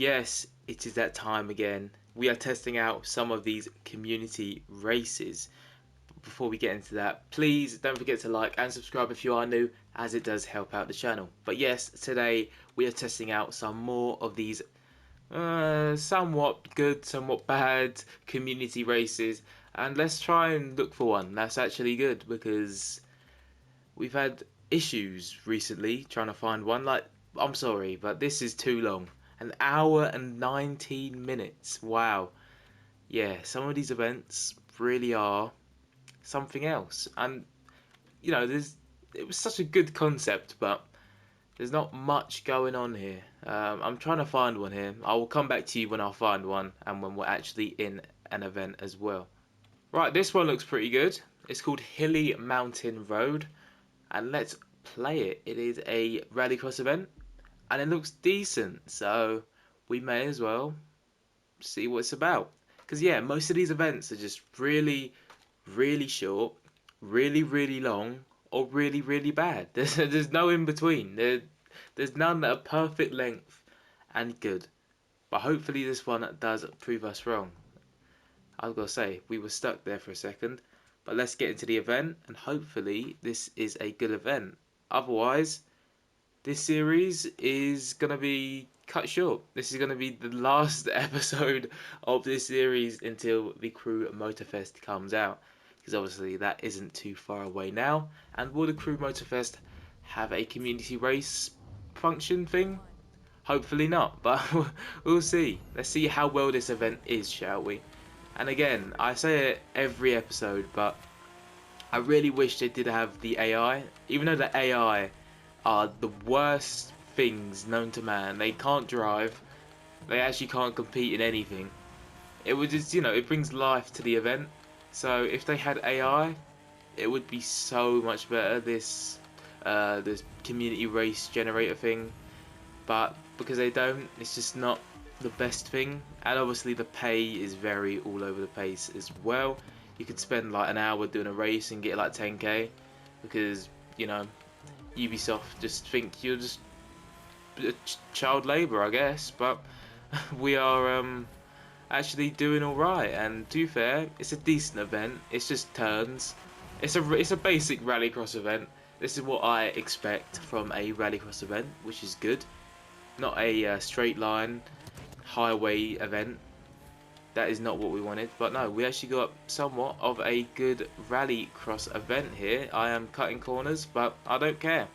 Yes, it is that time again. We are testing out some of these community races. But before we get into that, please don't forget to like and subscribe if you are new, as it does help out the channel. But yes, today we are testing out some more of these somewhat good, somewhat bad community races. And let's try and look for one that's actually good, because we've had issues recently trying to find one. Like, I'm sorry, but this is too long. An hour and 19 minutes. Wow. Yeah, some of these events really are something else. And, it was such a good concept, but there's not much going on here. I'm trying to find one here. I will come back to you when I find one and when we're actually in an event as well. Right, this one looks pretty good. It's called Hilly Mountain Road, and let's play it. It is a rallycross event, and it looks decent, so we may as well see what it's about. Because yeah, most of these events are just really, really short, really, really long, or really, really bad. There's no in between. There's none that are perfect length and good. But hopefully this one does prove us wrong. I was gonna say, we were stuck there for a second. But let's get into the event, and hopefully this is a good event. Otherwise, this series is going to be cut short. This is going to be the last episode of this series until the Crew Motorfest comes out. Because obviously that isn't too far away now. And will the Crew Motorfest have a community race function thing? Hopefully not, but we'll see. Let's see how well this event is, shall we? And again, I say it every episode, but I really wish they did have the AI. Even though the AI are the worst things known to man. They can't drive. They actually can't compete in anything. It would just, it brings life to the event. So if they had AI, it would be so much better, this community race generator thing. But because they don't, it's just not the best thing. And obviously the pay is very all over the place as well. You could spend like an hour doing a race and get like 10k, because Ubisoft just think you're just child labour, I guess. But we are actually doing all right, and to be fair, it's a decent event. It's just turns. It's a basic rallycross event. This is what I expect from a rallycross event, which is good. Not a straight line highway event. That is not what we wanted, but no, we actually got somewhat of a good rallycross event here. I am cutting corners, but I don't care.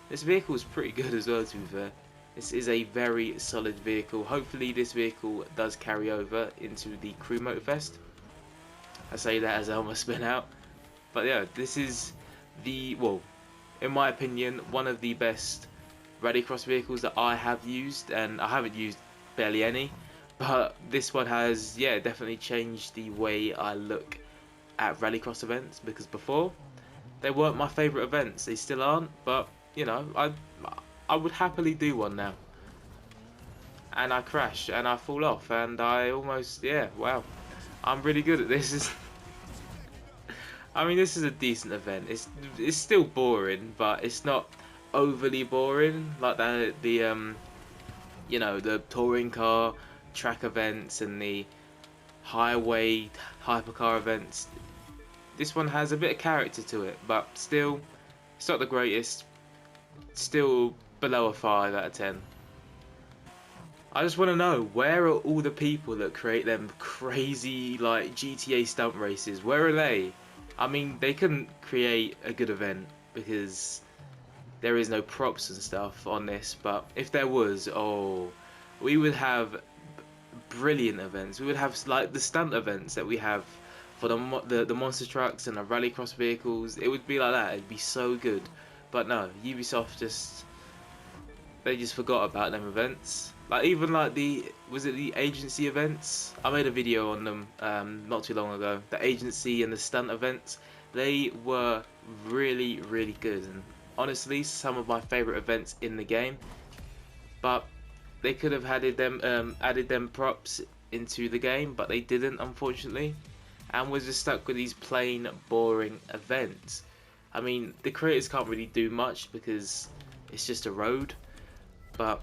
This vehicle is pretty good as well, to be fair. This is a very solid vehicle. Hopefully this vehicle does carry over into the Crew Motorfest. I say that as I almost spin out. But yeah, this is well, in my opinion, one of the best rallycross vehicles that I have used, and I haven't used barely any. But this one has, yeah, definitely changed the way I look at rallycross events, because before they weren't my favourite events. They still aren't, but I would happily do one now. And I crash and I fall off and I almost, yeah, wow, I'm really good at this. I mean, this is a decent event. It's still boring, but it's not overly boring like the touring car track events and the highway hypercar events. This one has a bit of character to it, but still, it's not the greatest. Still below a 5 out of 10. I just want to know, where are all the people that create them crazy like GTA stunt races? Where are they? I mean, they couldn't create a good event because there is no props and stuff on this, but if there was, oh, we would have brilliant events. We would have like the stunt events that we have for the monster trucks and the rallycross vehicles. It would be like that. It'd be so good. But no, Ubisoft they just forgot about them events. Like even like was it the agency events? I made a video on them not too long ago. The agency and the stunt events, they were really, really good, and honestly some of my favourite events in the game. But they could have added them props into the game, but they didn't, unfortunately, and we're just stuck with these plain boring events. I mean, the creators can't really do much because it's just a road, but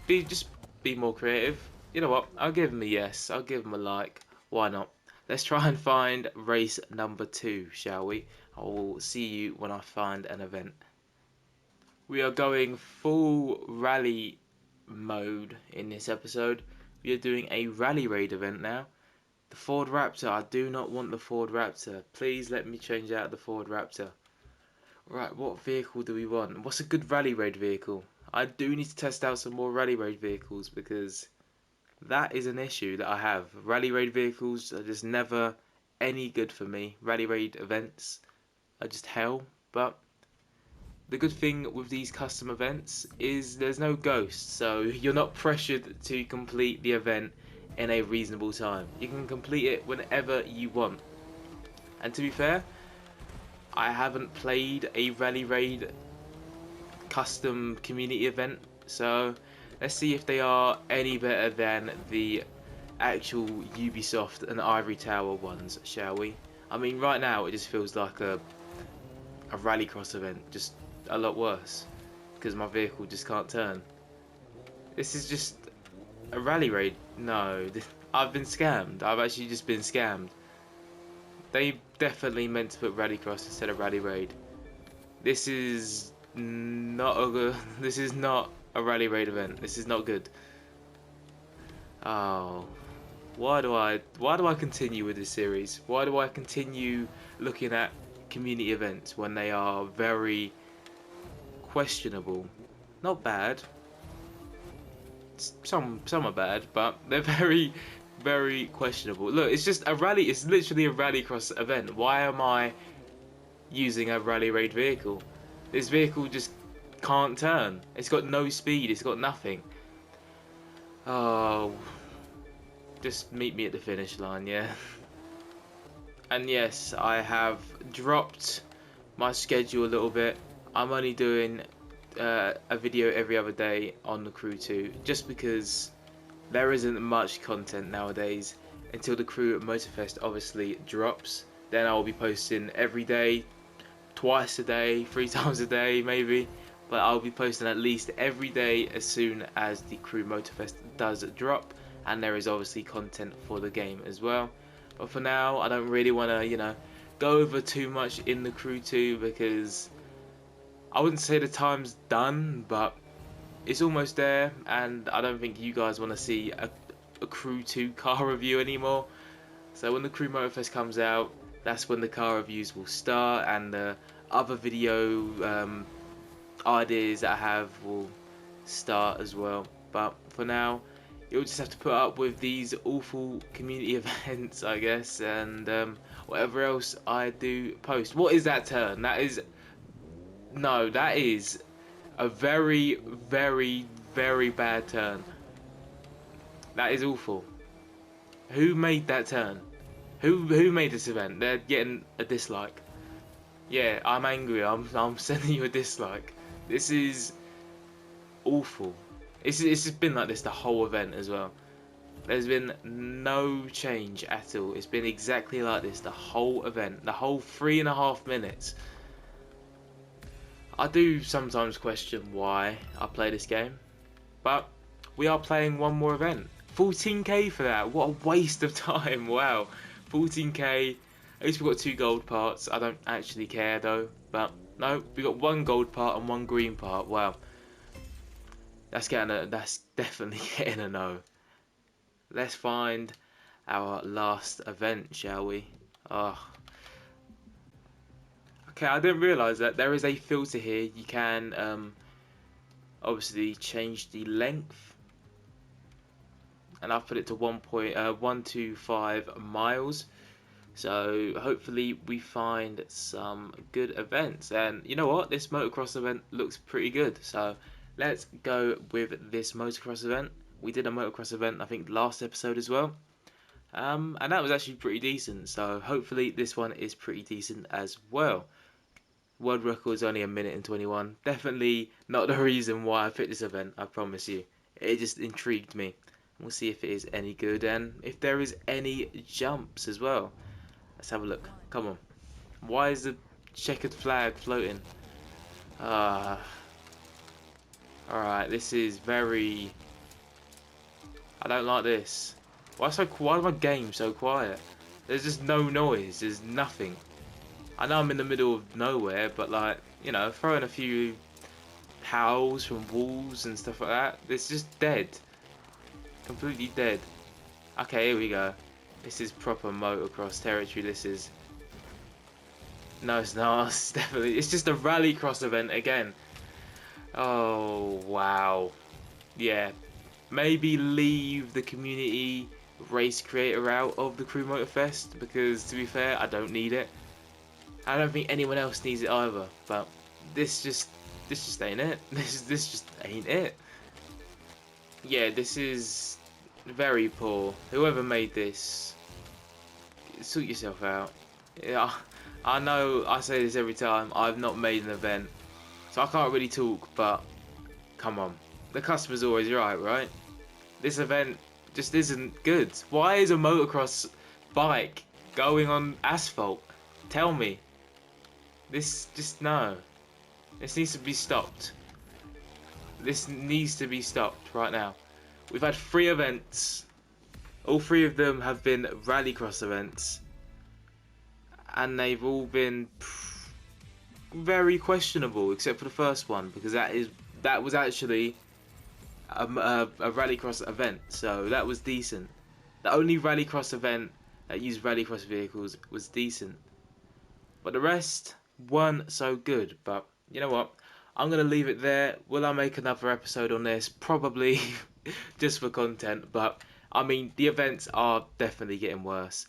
just be more creative. You know what? I'll give him a yes. I'll give him a like. Why not? Let's try and find race number 2, shall we? I will see you when I find an event. We are going full rally mode in this episode. We are doing a rally raid event now. The Ford Raptor. I do not want the Ford Raptor. Please let me change out the Ford Raptor. Right, what vehicle do we want? What's a good rally raid vehicle? I do need to test out some more rally raid vehicles because that is an issue that I have. Rally raid vehicles are just never any good for me. Rally raid events are just hell. But the good thing with these custom events is there's no ghosts, so you're not pressured to complete the event in a reasonable time. You can complete it whenever you want. And to be fair, I haven't played a rally raid custom community event, so let's see if they are any better than the actual Ubisoft and Ivory Tower ones, shall we? I mean, right now it just feels like a rallycross event, just a lot worse because my vehicle just can't turn. This is just a rally raid. No, I've been scammed. I've actually just been scammed. They definitely meant to put rallycross instead of rally raid. This is not a good. This is not a rally raid event. This is not good. Oh, why do I continue with this series? Why do I continue looking at community events when they are very questionable? Not bad. Some are bad, but they're very questionable. Look, it's just a rally. It's literally a rallycross event. Why am I using a rally raid vehicle? This vehicle just can't turn. It's got no speed. It's got nothing. Oh, just meet me at the finish line, yeah. And yes, I have dropped my schedule a little bit. I'm only doing a video every other day on the Crew 2 just because there isn't much content nowadays until the Crew Motorfest obviously drops. Then I will be posting every day, twice a day, 3 times a day maybe, but I'll be posting at least every day as soon as the Crew Motorfest does drop, and there is obviously content for the game as well. But for now, I don't really want to, go over too much in the Crew 2 because I wouldn't say the time's done, but it's almost there, and I don't think you guys want to see a Crew 2 car review anymore. So when the Crew Motorfest comes out, that's when the car reviews will start, and the other video ideas that I have will start as well. But for now, you'll just have to put up with these awful community events, I guess, and whatever else I do post. What is that turn? That is a very bad turn. That is awful. Who made that turn? Who made this event? They're getting a dislike. Yeah, I'm angry. I'm sending you a dislike. This is awful. It's just been like this the whole event as well. There's been no change at all. It's been exactly like this the whole event, the whole 3.5 minutes. I do sometimes question why I play this game, but we are playing one more event. 14k for that. What a waste of time. Wow. 14k. At least we got 2 gold parts. I don't actually care though, but no, we got 1 gold part and 1 green part. Wow. That's definitely getting a no. Let's find our last event, shall we? Oh. Okay, I didn't realise that there is a filter here. You can obviously change the length, and I've put it to 1.125 miles. So hopefully we find some good events. And you know what? This motocross event looks pretty good. So let's go with this motocross event. We did a motocross event, I think, last episode as well. And that was actually pretty decent. So hopefully this one is pretty decent as well. World record is only 1 minute and 21. Definitely not the reason why I picked this event, I promise you. It just intrigued me. We'll see if it is any good and if there is any jumps as well. Let's have a look. Come on. Why is the checkered flag floating? Alright, this is very I don't like this. Why is my game so quiet? There's just no noise. There's nothing. I know I'm in the middle of nowhere, but like, you know, throwing a few howls from walls and stuff like that. It's just dead. Completely dead. Okay, here we go. This is proper motocross territory. This is. No, it's not. It's definitely. It's just a rallycross event again. Oh wow. Yeah. Maybe leave the community race creator out of the Crew Motorfest because, to be fair, I don't need it. I don't think anyone else needs it either. But this just ain't it. This just ain't it. Yeah, this is very poor. Whoever made this, sort yourself out. Yeah, I know I say this every time. I've not made an event, so I can't really talk. But come on, the customer's always right, right? This event just isn't good. Why is a motocross bike going on asphalt? Tell me. This just no. This needs to be stopped. This needs to be stopped right now. We've had 3 events. All 3 of them have been rallycross events. And they've all been very questionable, except for the first one, because that was actually a rallycross event, so that was decent. The only rallycross event that used rallycross vehicles was decent, but the rest weren't so good. But you know what? I'm gonna leave it there. Will I make another episode on this? Probably, just for content. But I mean, the events are definitely getting worse.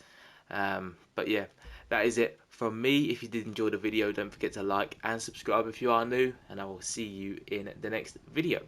But yeah, that is it from me. If you did enjoy the video, don't forget to like and subscribe if you are new, and I will see you in the next video.